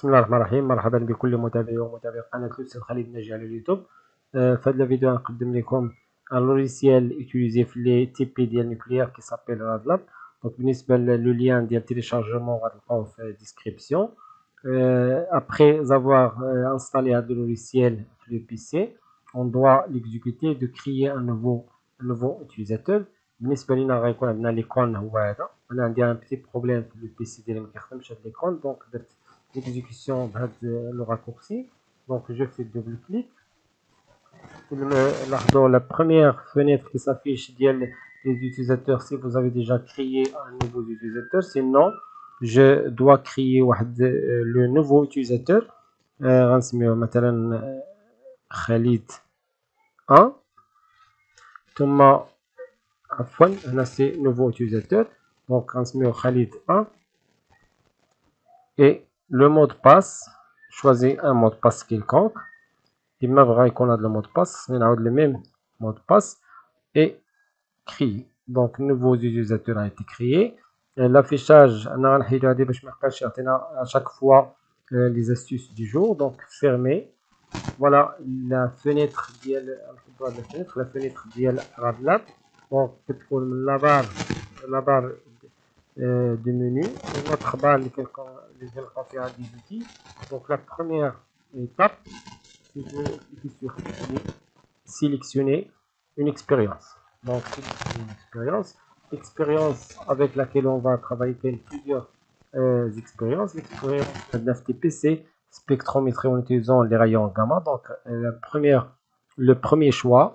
بسم الله الرحمن الرحيم. مرحبا بكل متابعي ومتابعي قناة الأستاذ خالد الناجي على اليوتيوب. في هذا الفيديو غنقدم لكم un logiciel utilisé في لي تي بي ديال نوكليير كي سابيل رادلاب. دونك بالنسبة لو لين ديال تيليشارجمون غتلقاوه في الديسكريبسيون. Après avoir installé هذا logiciel في le PC, on doit l'exécuter de créer un nouveau utilisateur. بالنسبة لنا غيكون عندنا ليكون هو هذا. أنا عندي ان بيتي بروبليم في لو بي سي ديالي مكيخدمش هاد ليكون، دونك درت l'exécution de le raccourci. Donc je fais double clic. La première fenêtre qui s'affiche les utilisateurs si vous avez déjà créé un nouveau utilisateur. Sinon, je dois créer le nouveau utilisateur. مثلا Khalid 1. ثم عفوا هنا c'est nouveau utilisateur. Donc غنسميو Khalid 1. Et le mot de passe, choisis un mot de passe quelconque. Il m'a vraiment qu'on a le mot de passe, on a le même mot de passe et créer. Donc, nouveau utilisateur a été créé. L'affichage, on a à chaque fois les astuces du jour. Donc, fermé. Voilà la fenêtre la fenêtre Radlab. Donc, la barre du menu, notre barre les outils. Donc la première étape, c'est de sélectionner une expérience. Donc une expérience avec laquelle on va travailler plusieurs expériences. L'expérience de l'FTP, c'est spectrométrie en utilisant les rayons gamma. Donc le premier choix.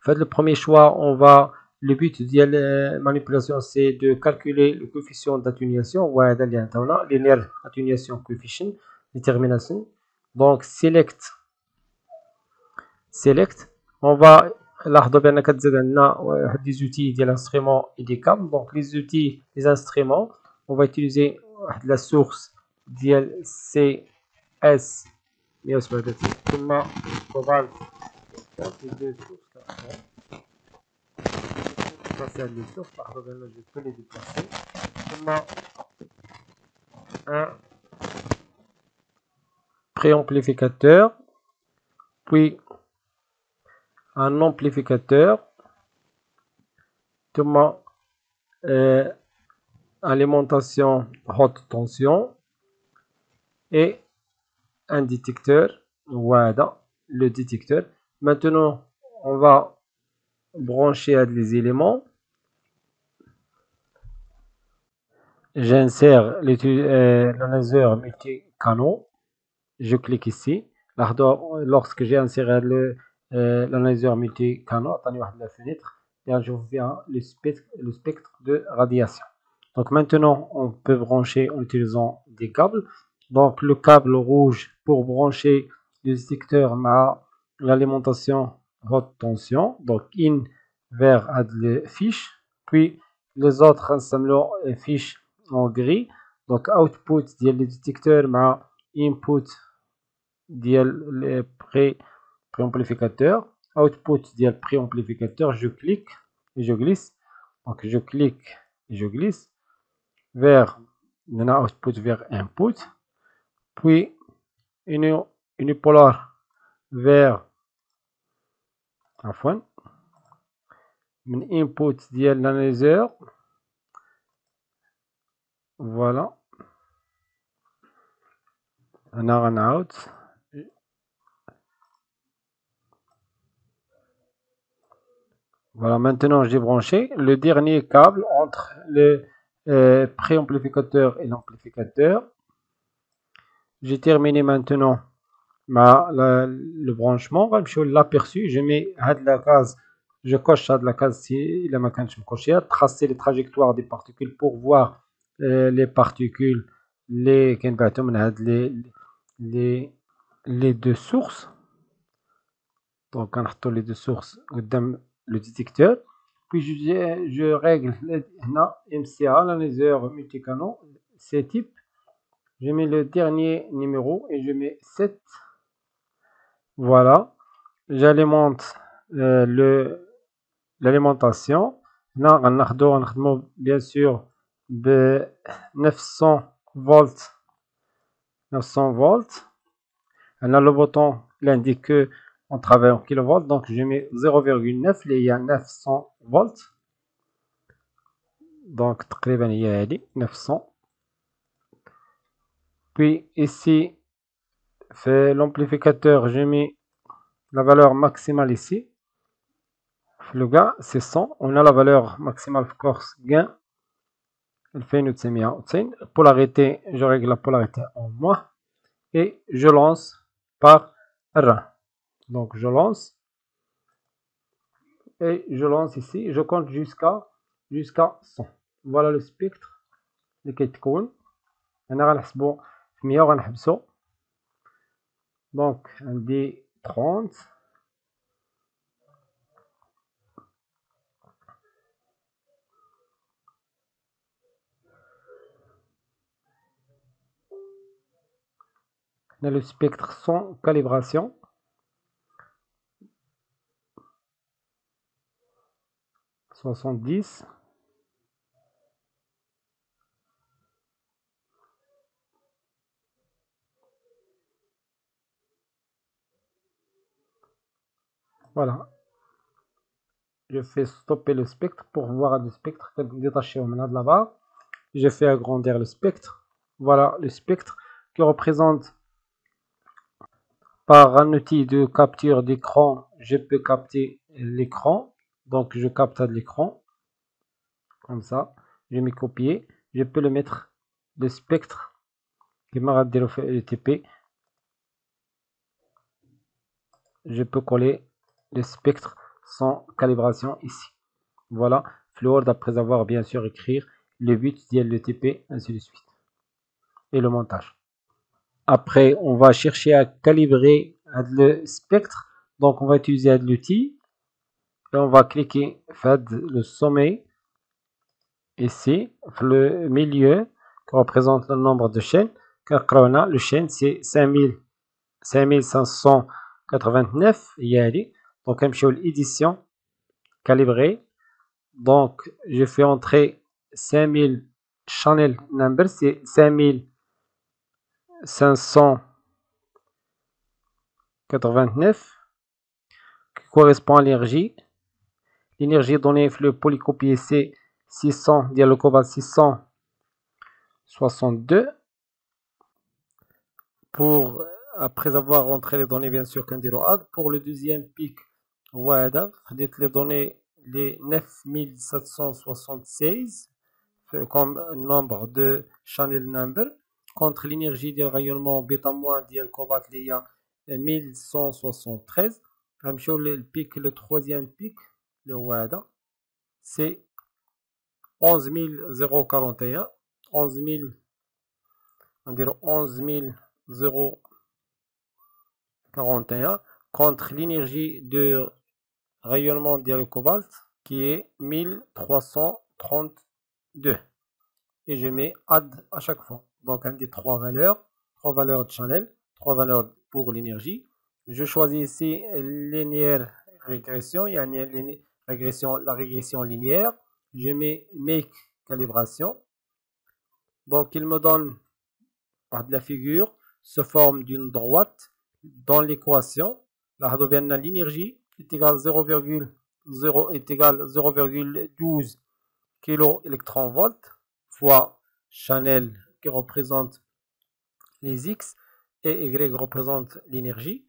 Faites le premier choix, on va. Le but de la manipulation, c'est de calculer le coefficient d'atténuation. Linéaire atténuation coefficient détermination. Donc select. On va des outils de l'instrument et des câbles. Donc les outils, les instruments, on va utiliser la source CS. Je peux les déplacer. Un préamplificateur, puis un amplificateur, alimentation haute tension et un détecteur. Voilà le détecteur. Maintenant, on va brancher les éléments. J'insère l'analyseur multi-canaux. Je clique ici. Lorsque j'ai inséré l'analyseur multi-canaux, la fenêtre, et je vois le spectre de radiation. Donc maintenant, on peut brancher en utilisant des câbles. Donc le câble rouge pour brancher le détecteur à l'alimentation haute tension. Donc in vers la fiche. Puis les autres fiches en gris. Donc output du détecteur à input le préamplificateur. Output du préamplificateur. Je clique et je glisse. Donc je clique et je glisse vers output vers input. Puis unipolar vers input de l'analyseur. Voilà. Un out. Voilà, maintenant j'ai branché le dernier câble entre le préamplificateur et l'amplificateur. J'ai terminé maintenant le branchement. L'aperçu, je mets la case, je coche la case si la macan je me coche, tracer les trajectoires des particules pour voir les particules, les deux sources. Donc on a les deux sources dans le détecteur. Puis je règle MCA, l'analyseur multicanon, c'est type. Je mets le dernier numéro et je mets 7. Voilà. J'alimente l'alimentation. Là, on a bien sûr 900 volts 900 volts. On a le bouton, il indique que on travaille en kilovolts, donc je mets 0,9, il y a 900 volts. Donc تقريبا هي هذه 900. Puis ici, fait l'amplificateur, je mets la valeur maximale ici. Le gain, c'est 100. On a la valeur maximale force gain. Elle fait une polarité, je règle la polarité en moins. Et je lance par R1. Donc je lance. Et je lance ici. Je compte jusqu'à 100. Voilà le spectre اللي كيتكون. انا غنحسبو في 100 وغنحبسو. دونك عندي 30. On a le spectre sans calibration. -70. Voilà. Je fais stopper le spectre pour voir le spectre détaché au de la barre. Je fais agrandir le spectre. Voilà le spectre qui représente par un outil de capture d'écran. Je peux capter l'écran. Donc je capte à l'écran. Comme ça. Je vais copier. Je peux le mettre le spectre qui m'a radé le TP. Je peux coller le spectre sans calibration ici. Voilà, Word après avoir bien sûr écrit le but le TP, ainsi de suite. Et le montage. Après, on va chercher à calibrer le spectre. Donc, on va utiliser l'outil. Et on va cliquer le sommet. Ici, le milieu, qui représente le nombre de chaînes. Le chaîne, c'est 5589. Donc, on va l'édition calibrée. Donc, je fais entrer 5000 channel number, c'est 5589 qui correspond à l'énergie. L'énergie donnée, le polycopier, c'est 600, le cobalt 662. Pour, après avoir rentré les données, bien sûr, pour le deuxième pic, les données, les 9776 comme nombre de channel number contre l'énergie du rayonnement bêta moins du cobalt il y a 1173. Le pic, le troisième pic, le WADA, c'est 11041. 11000, on dirait 11041 contre l'énergie de rayonnement du cobalt qui est 1332. Et je mets add à chaque fois. Donc, un des trois valeurs de channel, 3 valeurs pour l'énergie. Je choisis ici linéaire régression. Il y a une régression, la régression linéaire. Je mets make calibration. Donc, il me donne de la figure se forme d'une droite dans l'équation. L'énergie est égale 0,0 est égale 0,12 kV fois channel qui représente les X et Y représente l'énergie,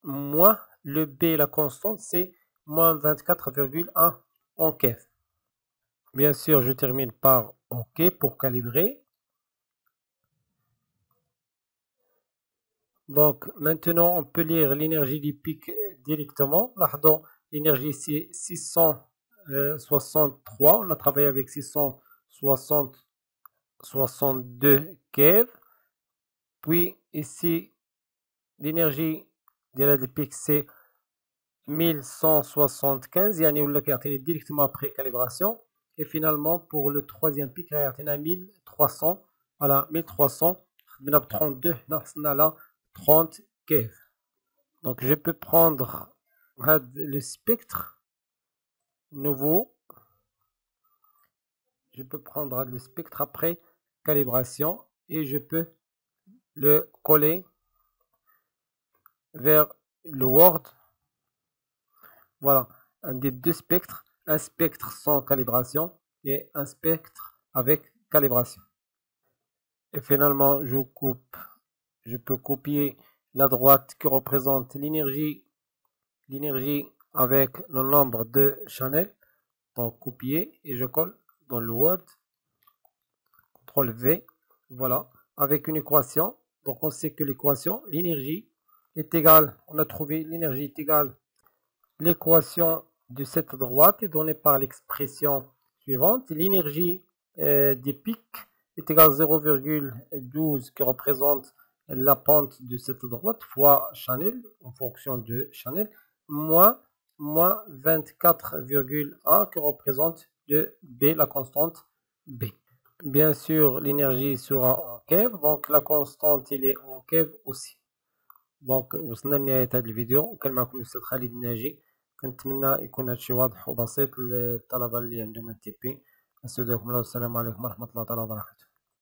moins le B, la constante, c'est moins 24,1 en keV. Bien sûr, je termine par OK pour calibrer. Donc, maintenant, on peut lire l'énergie du pic directement. L'énergie, c'est 663. On a travaillé avec 662 keV. Puis, ici, l'énergie de la pic, c'est 1175. Il y a une directement après calibration. Et finalement, pour le troisième pic, il y a 1300. Voilà, 1300. 32. 30 keV. Donc, je peux prendre le spectre nouveau. Je peux prendre le spectre après calibration et je peux le coller vers le Word. Voilà, un des deux spectres, un spectre sans calibration et un spectre avec calibration. Et finalement, je peux copier la droite qui représente l'énergie avec le nombre de channels. Donc copier et je colle dans le Word. CTRL V, voilà, avec une équation. Donc on sait que l'équation, l'énergie est égale, on a trouvé l'énergie est égale. L'équation de cette droite est donnée par l'expression suivante. L'énergie des pics est égale à 0,12 qui représente la pente de cette droite fois Chanel en fonction de Chanel moins 24,1 qui représente de B, la constante B. Bien sûr, l'énergie sera en keV, donc la constante elle est en keV aussi. دونك وصلنا لنهاية هذا الفيديو، وكان معكم الأستاذ خالد الناجي. كنتمنى يكون هادشي واضح وبسيط للطلبة اللي عندهم التي بي. نستودعكم الله والسلام عليكم ورحمة الله تعالى وبركاته.